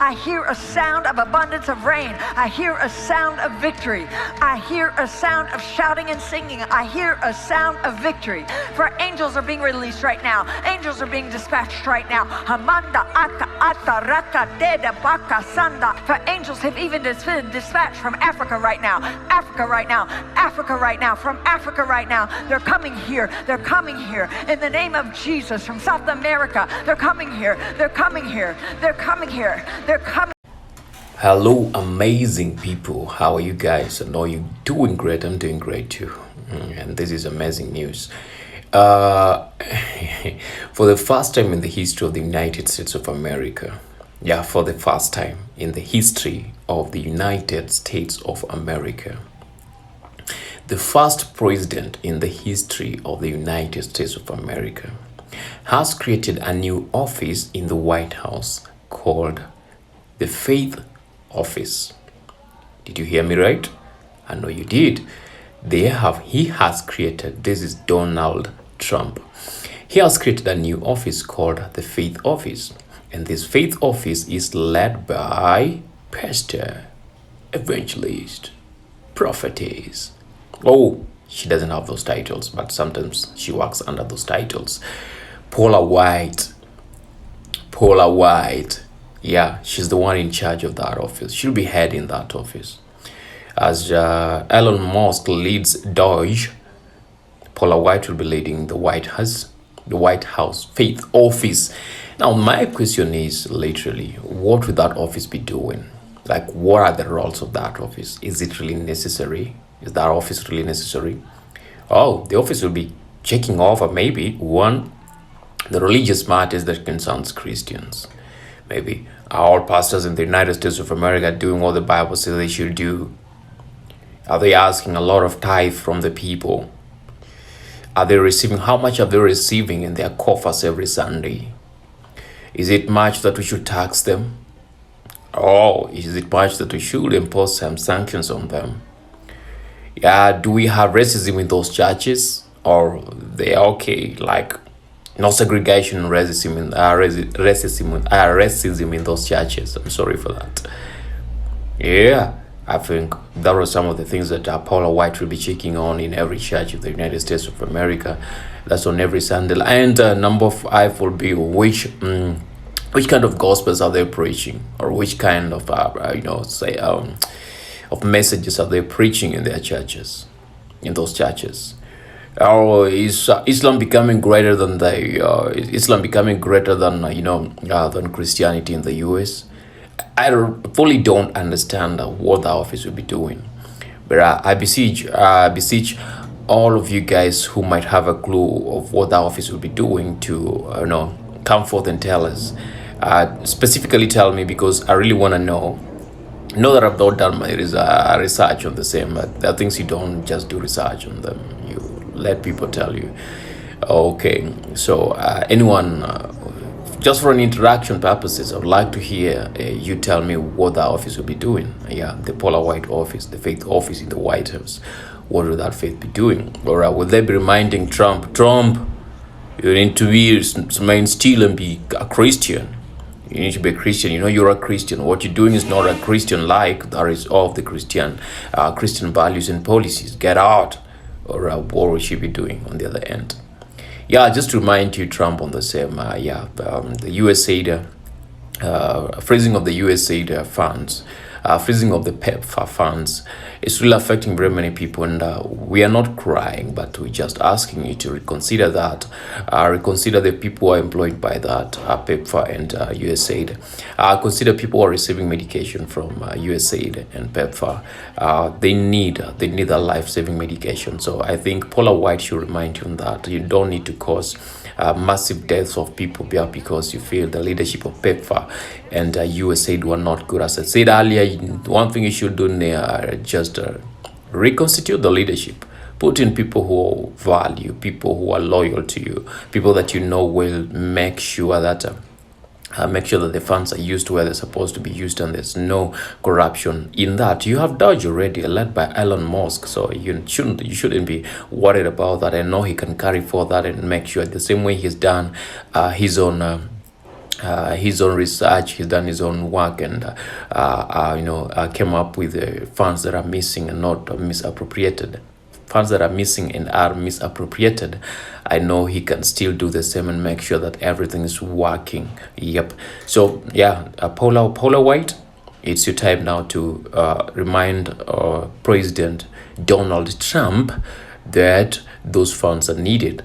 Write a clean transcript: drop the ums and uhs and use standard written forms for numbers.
I hear a sound of abundance of rain. I hear a sound of victory. I hear a sound of shouting and singing. I hear a sound of victory. For angels are being released right now. Angels are being dispatched right now. Hamanda aka ata raka deda baka sanda. For angels have even been dispatched from Africa right now. Africa right now. Africa right now. From Africa right now. They're coming here. They're coming here. In the name of Jesus. From South America. They're coming here. They're coming here. They're coming here. They're coming. Hello, amazing people. How are you guys? I know you're doing great. I'm doing great too. And this is amazing news. For the first time in the history of the United States of America, for the first time in the history of the United States of America, the first president in the history of the United States of America has created a new office in the White House called the Faith Office. Did you hear me right? I know you did. He has created, this is Donald Trump. He has created a new office called the Faith Office. And this Faith Office is led by pastor, evangelist, prophetess. Oh, she doesn't have those titles, but sometimes she works under those titles. Paula White. Yeah, she's the one in charge of that office. She'll be heading that office. As Elon Musk leads Doge, Paula White will be leading the White House Faith Office. Now, my question is literally, what will that office be doing? Like, what are the roles of that office? Is it really necessary? Is that office really necessary? Oh, the office will be checking over maybe the religious matters that concerns Christians. Maybe are all pastors in the United States of America doing what the Bible says they should do? Are they asking a lot of tithe from the people? Are they receiving? How much are they receiving in their coffers every Sunday? Is it much that we should tax them? Or is it much that we should impose some sanctions on them? Do we have racism in those churches? Or they are okay, like no segregation, racism in those churches? I'm sorry for that. I think that are some of the things that Paula White will be checking on in every church of the United States of America. That's on every Sunday. And number 5 will be which kind of gospels are they preaching, or which kind of of messages are they preaching in their churches, in those churches. Or is Islam becoming greater than than Christianity in the U.S.? I fully don't understand what the office will be doing, but I beseech all of you guys who might have a clue of what the office will be doing to come forth and tell us. Specifically, tell me, because I really want to know. Know that I've not done my research on the same, but there are things you don't just do research on them. You let people tell you. Okay, so anyone, just for an interaction purposes, I would like to hear you tell me what the office will be doing. The Paula White office, the Faith Office in the White House. What will that faith be doing? Or will they be reminding Trump, you need to remain still and be a Christian? You need to be a Christian. You're a Christian. What you're doing is not a Christian-like. That is all of the Christian values and policies. Get out. Or what will she be doing on the other end? Just to remind you, Trump on the same, the USAID, freezing of the USAID funds, freezing of the PEPFAR funds, is really affecting very many people, and we are not crying, but we're just asking you to reconsider that, reconsider the people who are employed by that PEPFAR and USAID. Consider people who are receiving medication from USAID and PEPFAR. They need a life-saving medication. So I think Paula White should remind you on that. You don't need to cause massive deaths of people because you feel the leadership of PEPFAR and USAID were not good. As I said earlier, one thing you should do just reconstitute the leadership. Put in people who value, people who are loyal to you, people that will make sure that the funds are used where they're supposed to be used, and there's no corruption in that. You have Doge already, led by Elon Musk, so you shouldn't be worried about that. I know he can carry forth that and make sure the same way he's done his own his own research, he's done his own work, and came up with funds that are missing and not misappropriated. Funds that are missing and are misappropriated. I know he can still do the same and make sure that everything is working. Yep. So yeah, Paula White, it's your time now to remind President Donald Trump that those funds are needed.